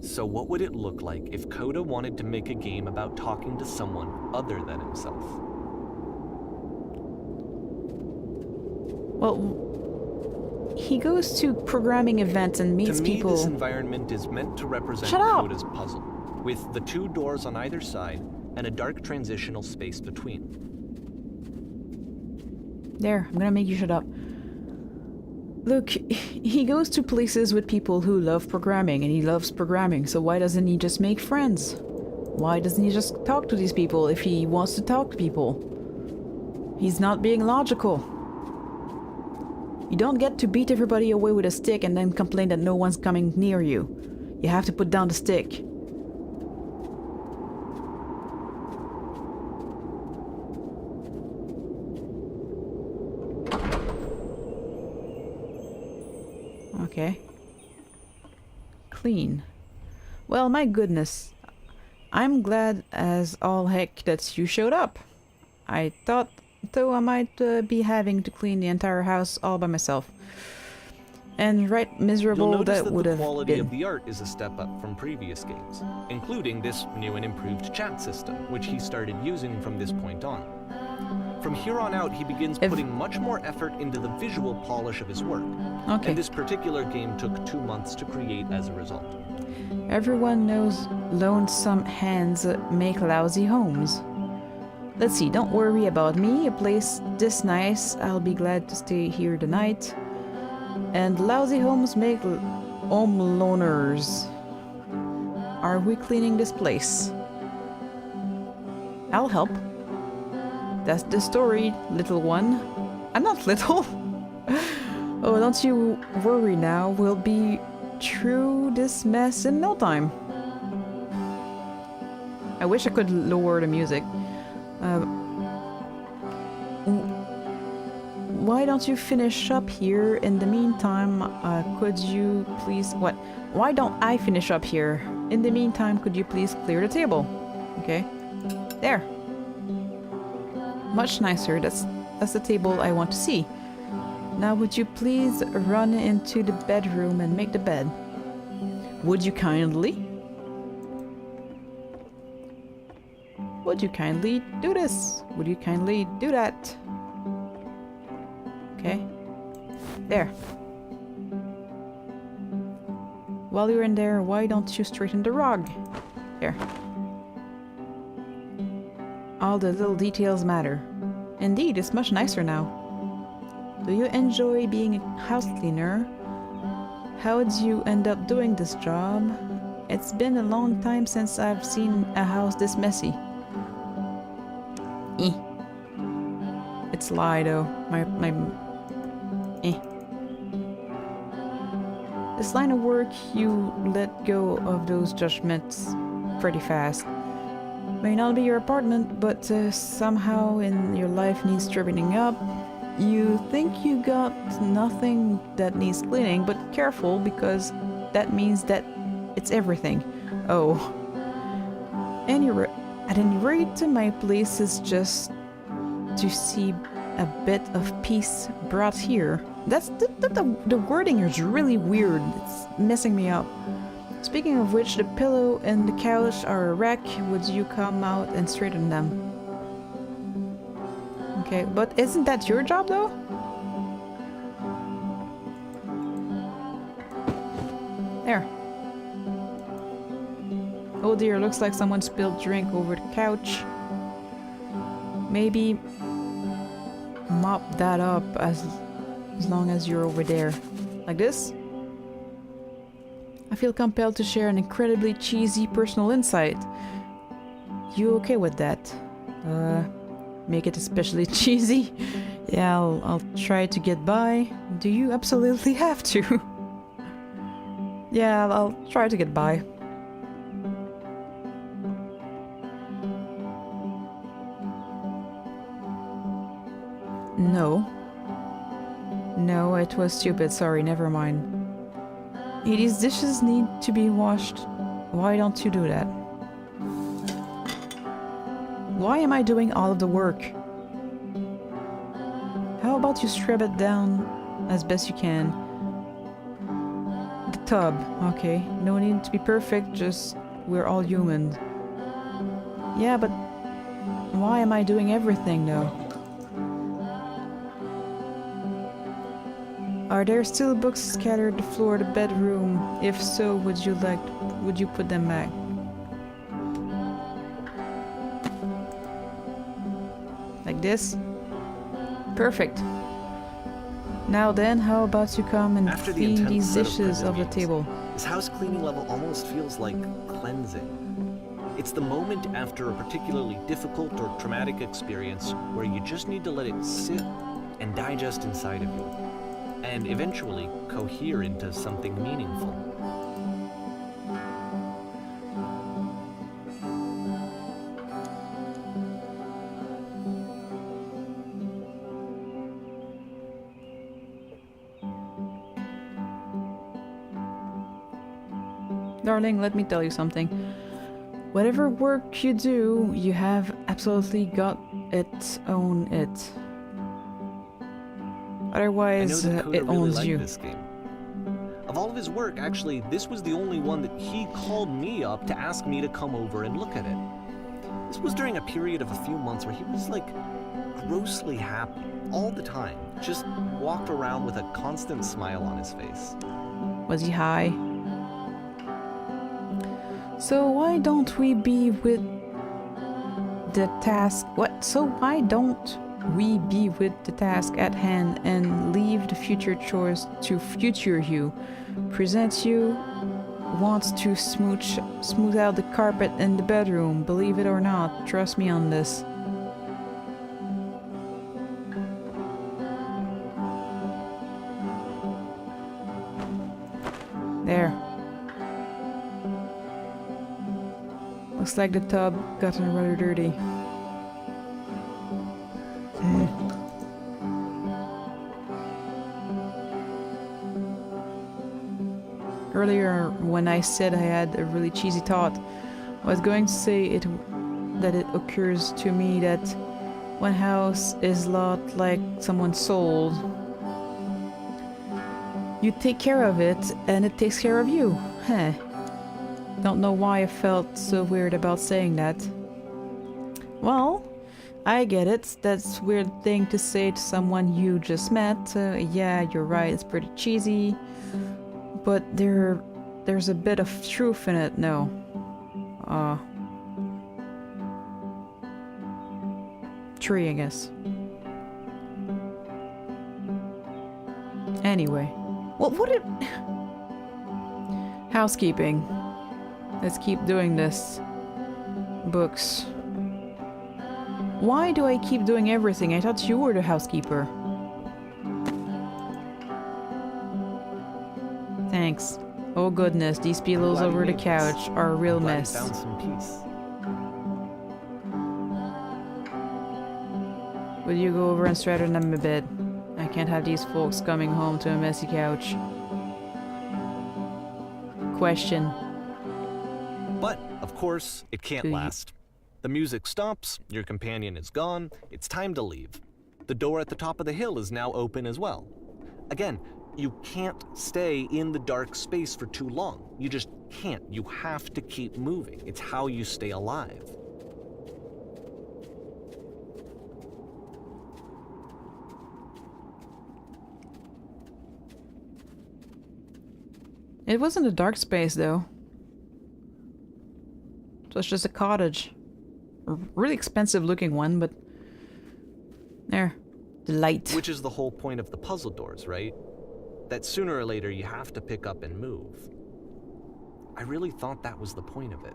So what would it look like if Coda wanted to make a game about talking to someone other than himself? Well, he goes to programming events and meets To me, people. this environment is meant to represent Shut up! Coda's puzzle, with the 2 doors on either side and a dark transitional space between. There, I'm gonna make you shut up. Look, he goes to places with people who love programming, and he loves programming, so why doesn't he just make friends? Why doesn't he just talk to these people if he wants to talk to people? He's not being logical. You don't get to beat everybody away with a stick and then complain that no one's coming near you. You have to put down the stick. Okay. Clean. Well, my goodness. I'm glad as all heck that you showed up. I thought, though, I might be having to clean the entire house all by myself. And right miserable You'll notice that that would the have quality been. of the art is a step up from previous games, including this new and improved chat system, which he started using from this point on. From here on out, he begins putting much more effort into the visual polish of his work, Okay. and this particular game took 2 months to create as a result. Everyone knows lonesome hands make lousy homes. Let's see, don't worry about me. A place this nice, I'll be glad to stay here tonight. And lousy homes make home loners. Are we cleaning this place? I'll help. That's the story, little one. I'm not little. Oh, don't you worry now. We'll be through this mess in no time. I wish I could lower the music. Why don't you finish up here? In the meantime, could you please... What? Why don't I finish up here? In the meantime, could you please clear the table? Okay. There. Much nicer. That's the table I want to see. Now would you please run into the bedroom and make the bed? Would you kindly? Would you kindly do this? Would you kindly do that? Okay. There. While you're in there, why don't you straighten the rug? There. All the little details matter. Indeed, it's much nicer now. Do you enjoy being a house cleaner? How did you end up doing this job? It's been a long time since I've seen a house this messy. It's Lido. This line of work, you let go of those judgments pretty fast. May not be your apartment, but somehow in your life needs straightening up. You think you got nothing that needs cleaning, but careful, because that means that it's everything. Oh. At any rate, my place is just to see a bit of peace brought here. That's the wording is really weird. It's messing me up. Speaking of which, the pillow and the couch are a wreck. Would you come out and straighten them? Okay, but isn't that your job though? There. Oh dear, looks like someone spilled drink over the couch. Maybe mop that up as long as you're over there. Like this? I feel compelled to share an incredibly cheesy personal insight. You okay with that? Make it especially cheesy? Yeah, I'll try to get by. Do you absolutely have to? Yeah, I'll try to get by. No. No, it was stupid. Sorry, never mind. These dishes need to be washed. Why don't you do that? Why am I doing all of the work? How about you strip it down as best you can? The tub. Okay, no need to be perfect, just we're all human. Yeah, but why am I doing everything though? Are there still books scattered the floor of the bedroom? If so, would you put them back? Like this? Perfect. Now then, how about you come and After the clean intense these set of dishes prison off the meals, table? This house cleaning level almost feels like cleansing. It's the moment after a particularly difficult or traumatic experience where you just need to let it sit and digest inside of you, and eventually cohere into something meaningful. Darling, let me tell you something. Whatever work you do, you have absolutely got its own it. I know Otherwise, that Coda it really owns liked you. this game. Of all of his work, actually, this was the only one that he called me up to ask me to come over and look at it. This was during a period of a few months where he was like grossly happy all the time. Just walked around with a constant smile on his face. Was he high? So why don't we be with the task? What? So why don't we be with the task at hand and leave the future chores to future you? Present you wants to smooth out the carpet in the bedroom. Believe it or not, trust me on this. There. Looks like the tub gotten rather dirty. Earlier, when I said I had a really cheesy thought, I was going to say that it occurs to me that one house is a lot like someone's soul. You take care of it, and it takes care of you. Huh. Don't know why I felt so weird about saying that. Well, I get it. That's a weird thing to say to someone you just met. Yeah, you're right, it's pretty cheesy. But there's a bit of truth in it, no. Tree, I guess. Anyway. Well, what it... Housekeeping. Let's keep doing this. Books. Why do I keep doing everything? I thought you were the housekeeper. Thanks. Oh goodness, these pillows over the couch are a real mess. Found some peace. Will you go over and straighten them a bit? I can't have these folks coming home to a messy couch. Question. But, of course, it can't last. The music stops, your companion is gone, it's time to leave. The door at the top of the hill is now open as well. Again, you can't stay in the dark space for too long. You just can't. You have to keep moving. It's how you stay alive. It wasn't a dark space, though. So it's just a cottage. A really expensive looking one, but... There. The light. Which is the whole point of the puzzle doors, right? That sooner or later you have to pick up and move. I really thought that was the point of it.